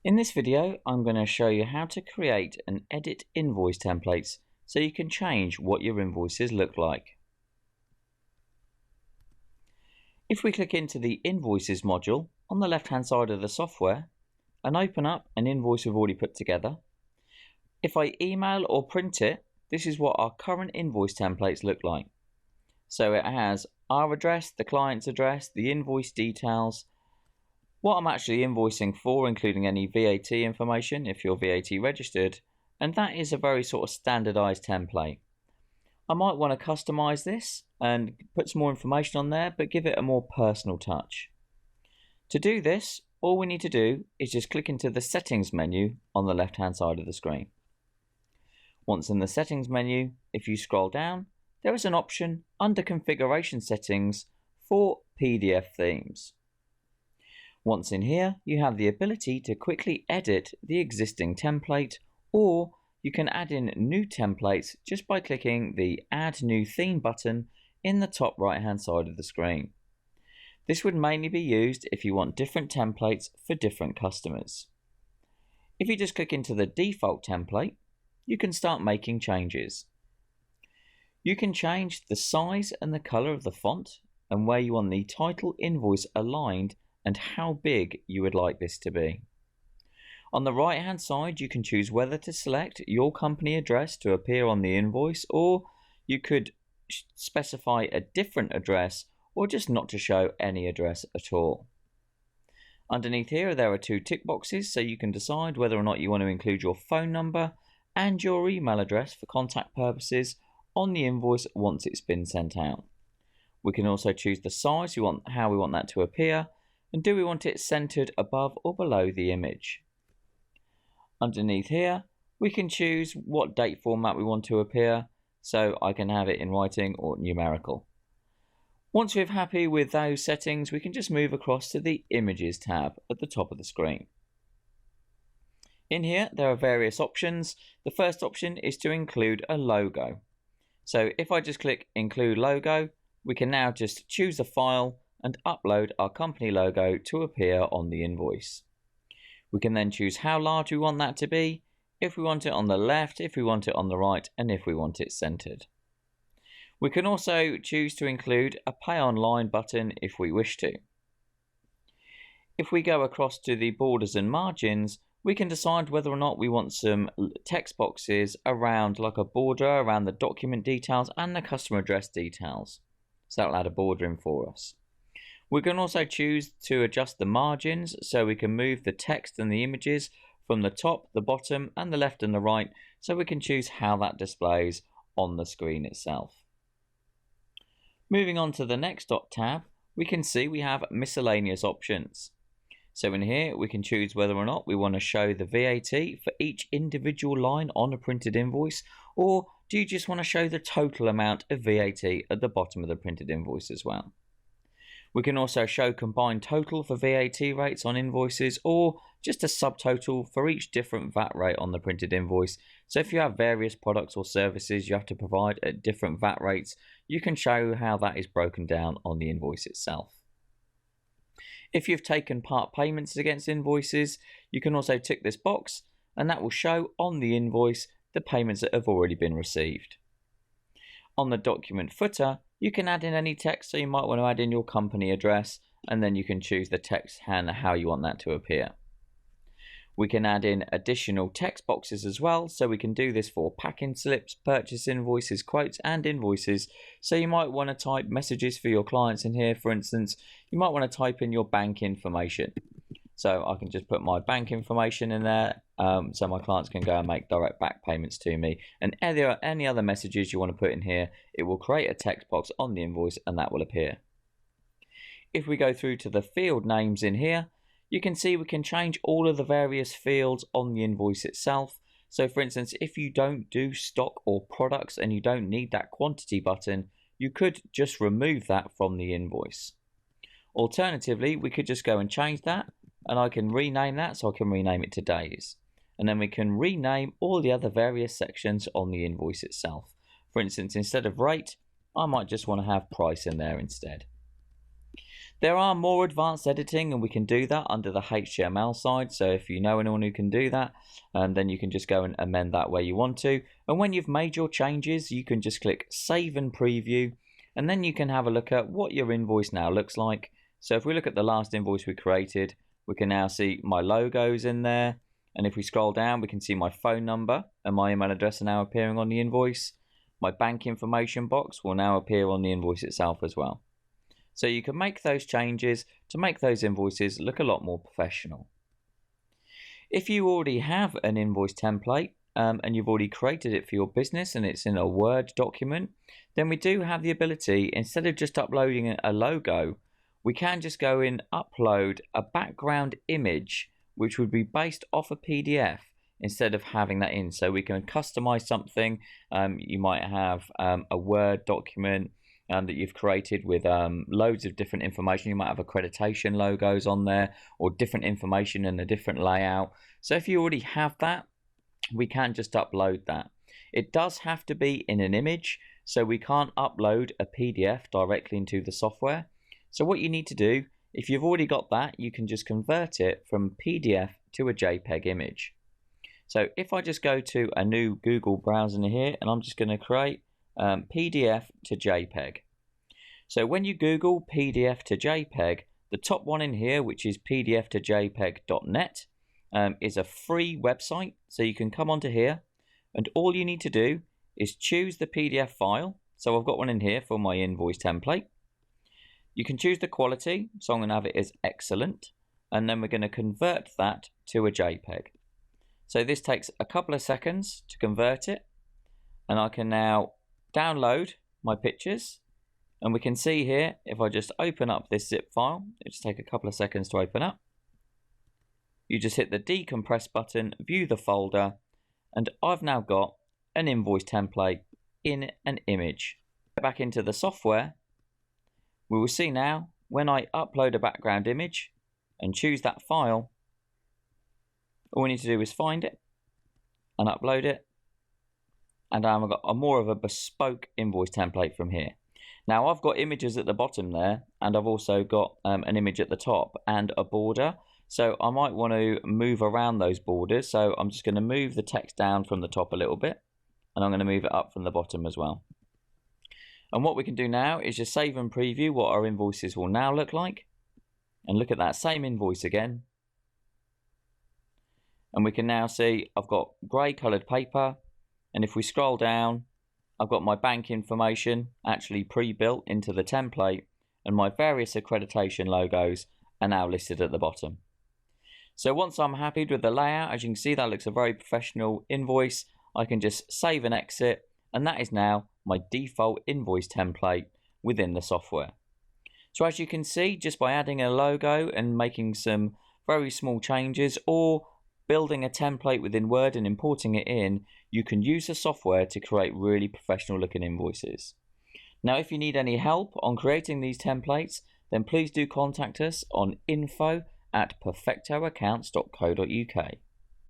In this video, I'm going to show you how to create and edit invoice templates so you can change what your invoices look like. If we click into the Invoices module on the left-hand side of the software and open up an invoice we've already put together, if I email or print it, this is what our current invoice templates look like. So it has our address, the client's address, the invoice details, what I'm actually invoicing for, including any VAT information if you're VAT registered, and that is a very sort of standardized template. I might want to customize this and put some more information on there, but give it a more personal touch. To do this, all we need to do is just click into the settings menu on the left hand side of the screen. Once in the settings menu, if you scroll down, there is an option under configuration settings for PDF themes. Once in here, you have the ability to quickly edit the existing template, or you can add in new templates just by clicking the Add New Theme button in the top right hand side of the screen. This would mainly be used if you want different templates for different customers. If you just click into the default template, you can start making changes. You can change the size and the color of the font and where you want the title invoice aligned and how big you would like this to be. On the right hand side, you can choose whether to select your company address to appear on the invoice, or you could specify a different address or just not to show any address at all. Underneath here there are two tick boxes, so you can decide whether or not you want to include your phone number and your email address for contact purposes on the invoice once it's been sent out. We can also choose the size how we want that to appear, and do we want it centered above or below the image. Underneath here, we can choose what date format we want to appear, so I can have it in writing or numerical. Once we're happy with those settings, we can just move across to the Images tab at the top of the screen. In here, there are various options. The first option is to include a logo. So if I just click Include Logo, we can now just choose a file and upload our company logo to appear on the invoice. We can then choose how large we want that to be, if we want it on the left, if we want it on the right, and if we want it centered. We can also choose to include a Pay Online button if we wish to. If we go across to the borders and margins, we can decide whether or not we want some text boxes around, like a border around the document details and the customer address details. So that'll add a border in for us. We can also choose to adjust the margins, so we can move the text and the images from the top, the bottom, and the left and the right, so we can choose how that displays on the screen itself. Moving on to the next tab, we can see we have miscellaneous options. So in here, we can choose whether or not we want to show the VAT for each individual line on a printed invoice, or do you just want to show the total amount of VAT at the bottom of the printed invoice as well. We can also show combined total for VAT rates on invoices, or just a subtotal for each different VAT rate on the printed invoice. So if you have various products or services you have to provide at different VAT rates, you can show how that is broken down on the invoice itself. If you've taken part payments against invoices, you can also tick this box, and that will show on the invoice the payments that have already been received. On the document footer, you can add in any text, so you might want to add in your company address, and then you can choose the text and how you want that to appear. We can add in additional text boxes as well, so we can do this for packing slips, purchase invoices, quotes, and invoices. So you might want to type messages for your clients in here. For instance, you might want to type in your bank information. So I can just put my bank information in there, so my clients can go and make direct back payments to me. And any other messages you want to put in here, it will create a text box on the invoice and that will appear. If we go through to the field names in here, you can see we can change all of the various fields on the invoice itself. So for instance, if you don't do stock or products and you don't need that quantity button, you could just remove that from the invoice. Alternatively, we could just go and change that, and I can rename that, so I can rename it to days. And then we can rename all the other various sections on the invoice itself. For instance, instead of rate, I might just want to have price in there instead. There are more advanced editing, and we can do that under the HTML side. So if you know anyone who can do that, then you can just go and amend that where you want to. And when you've made your changes, you can just click Save and Preview, and then you can have a look at what your invoice now looks like. So if we look at the last invoice we created, we can now see my logos in there. And if we scroll down, we can see my phone number and my email address are now appearing on the invoice. My bank information box will now appear on the invoice itself as well. So you can make those changes to make those invoices look a lot more professional. If you already have an invoice template and you've already created it for your business and it's in a Word document, then we do have the ability, instead of just uploading a logo, we can just go in, upload a background image which would be based off a PDF instead of having that in. So we can customize something. You might have a Word document that you've created with loads of different information. You might have accreditation logos on there or different information in a different layout. So if you already have that, we can just upload that. It does have to be in an image, so we can't upload a PDF directly into the software. So what you need to do, if you've already got that, you can just convert it from PDF to a JPEG image. So if I just go to a new Google browser in here, and I'm just going to create PDF to JPEG. So when you Google PDF to JPEG, the top one in here, which is pdf to jpeg.net, is a free website. So you can come onto here, and all you need to do is choose the PDF file. So I've got one in here for my invoice template. You can choose the quality, so I'm going to have it as excellent, and then we're going to convert that to a JPEG. So this takes a couple of seconds to convert it, and I can now download my pictures, and we can see here, if I just open up this zip file, it just take a couple of seconds to open up. You just hit the decompress button, view the folder, and I've now got an invoice template in an image. Back into the software, we will see now when I upload a background image and choose that file, all we need to do is find it and upload it, and I've got a more of a bespoke invoice template from here. Now I've got images at the bottom there, and I've also got an image at the top and a border. So I might want to move around those borders. So I'm just going to move the text down from the top a little bit, and I'm going to move it up from the bottom as well. And what we can do now is just save and preview what our invoices will now look like. And look at that same invoice again. And we can now see I've got grey coloured paper. And if we scroll down, I've got my bank information actually pre-built into the template. And my various accreditation logos are now listed at the bottom. So once I'm happy with the layout, as you can see, that looks a very professional invoice. I can just save and exit. And that is now my default invoice template within the software. So as you can see, just by adding a logo and making some very small changes, or building a template within Word and importing it in, you can use the software to create really professional looking invoices. Now, if you need any help on creating these templates, then please do contact us on info@perfectoaccounts.co.uk.